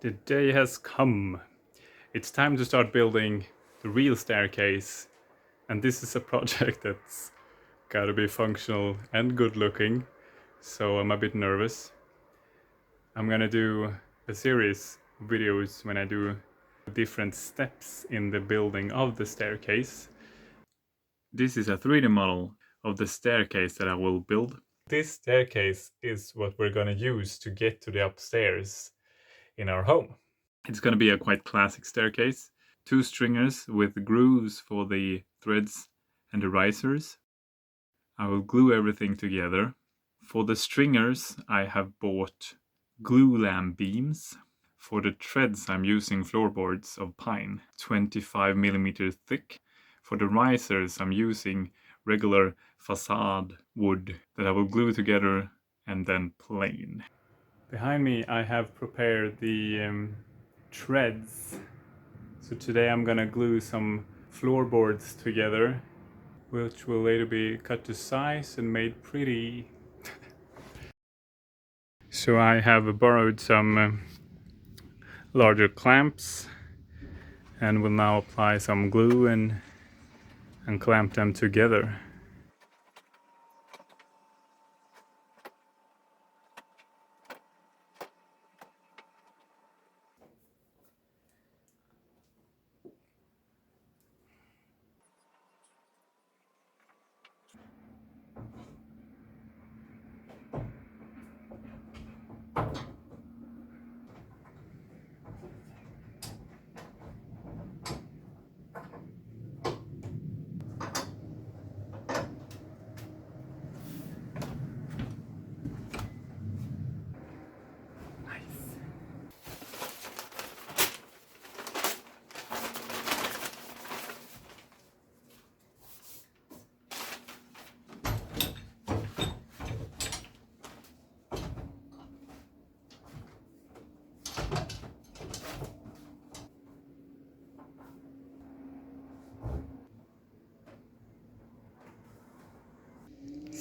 The day has come. It's time to start building the real staircase. And this is a project that's gotta be functional and good looking. So I'm a bit nervous. I'm gonna do a series of videos when I do different steps in the building of the staircase. This is a 3D model of the staircase that I will build. This staircase is what we're gonna use to get to the upstairs in our home. It's going to be a quite classic staircase. 2 stringers with grooves for the threads and the risers. I will glue everything together. For the stringers I have bought glulam beams. For the threads I'm using floorboards of pine, 25mm thick. For the risers I'm using regular facade wood that I will glue together and then plane. Behind me I have prepared the threads. So today I'm gonna glue some floorboards together, which will later be cut to size and made pretty. So I have borrowed some larger clamps and will now apply some glue and clamp them together.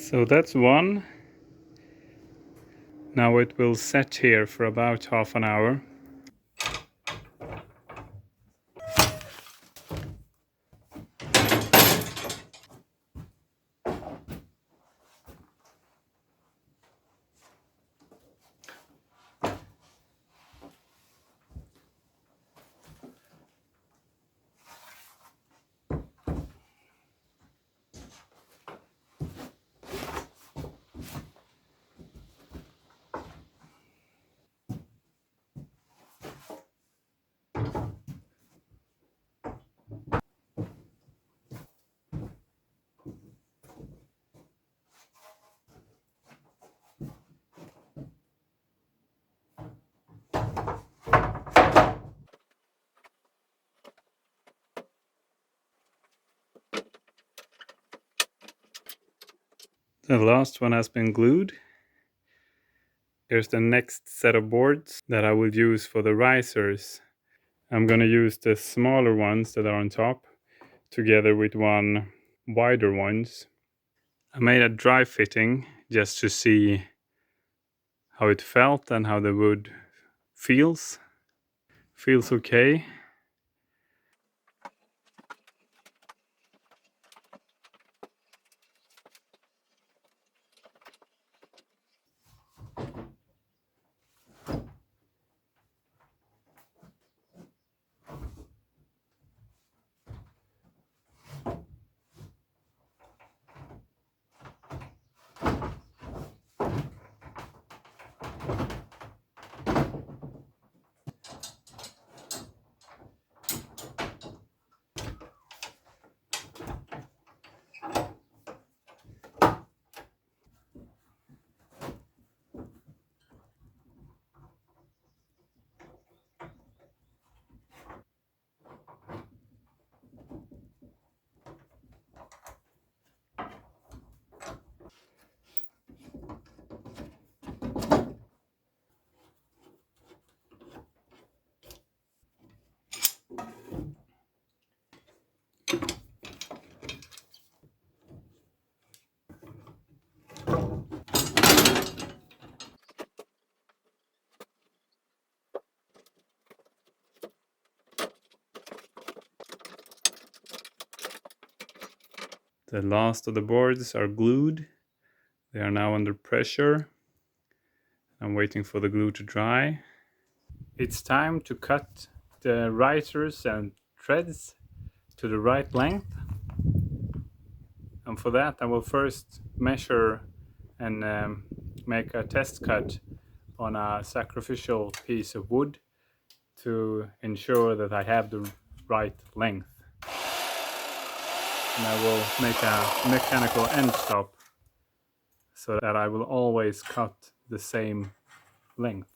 So that's one. Now it will set here for about half an hour. The last one has been glued. Here's the next set of boards that I will use for the risers. I'm going to use the smaller ones that are on top together with one wider ones. I made a dry fitting just to see how it felt and how the wood feels. Feels okay. The last of the boards are glued. They are now under pressure. I'm waiting for the glue to dry. It's time to cut the risers and threads to the right length. And for that I will first measure and make a test cut on a sacrificial piece of wood to ensure that I have the right length. And I will make a mechanical end stop so that I will always cut the same length.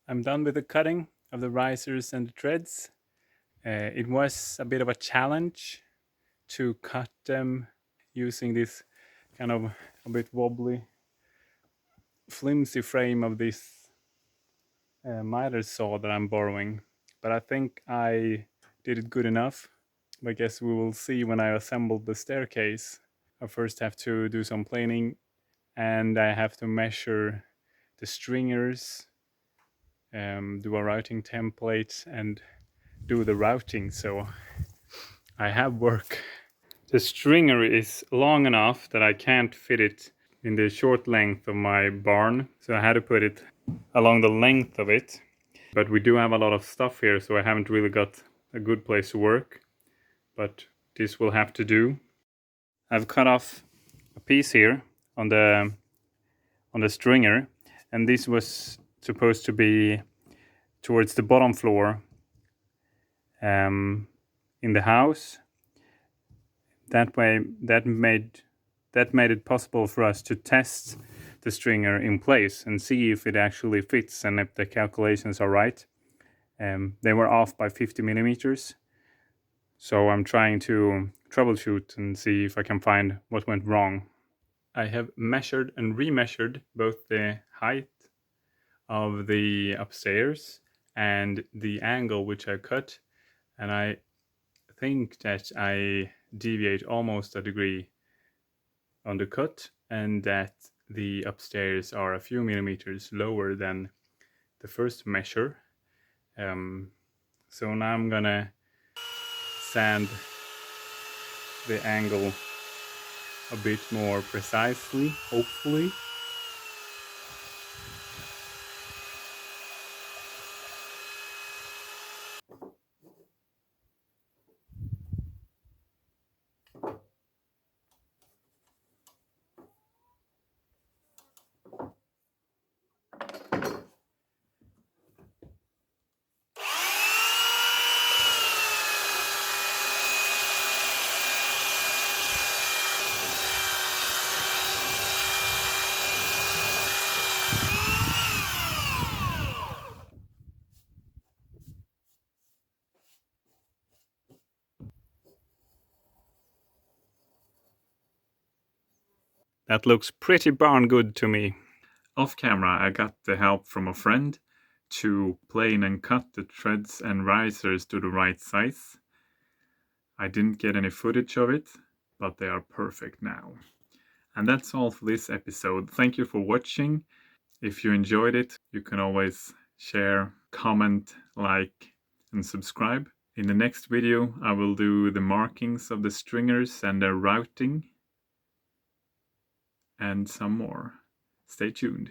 I'm done with the cutting of the risers and the threads. It was a bit of a challenge to cut them using this kind of a bit wobbly, flimsy frame of this miter saw that I'm borrowing. But I think I did it good enough. I guess we will see when I assemble the staircase. I first have to do some planing and I have to measure the stringers, do a routing template and do the routing, so I have work. The stringer is long enough that I can't fit it in the short length of my barn, so I had to put it along the length of it. But we do have a lot of stuff here, so I haven't really got a good place to work, but this will have to do. I've cut off a piece here on the stringer, and this was supposed to be towards the bottom floor in the house. That way, that made it possible for us to test the stringer in place and see if it actually fits and if the calculations are right. They were off by 50 millimeters, so I'm trying to troubleshoot and see if I can find what went wrong. I have measured and remeasured both the height of the upstairs and the angle which I cut, and I think that I deviate almost a degree on the cut and that the upstairs are a few millimeters lower than the first measure. So now I'm gonna sand the angle a bit more precisely, hopefully. That looks pretty darn good to me. Off camera, I got the help from a friend to plane and cut the treads and risers to the right size. I didn't get any footage of it, but they are perfect now. And that's all for this episode. Thank you for watching. If you enjoyed it, you can always share, comment, like, and subscribe. In the next video, I will do the markings of the stringers and their routing, and some more. Stay tuned.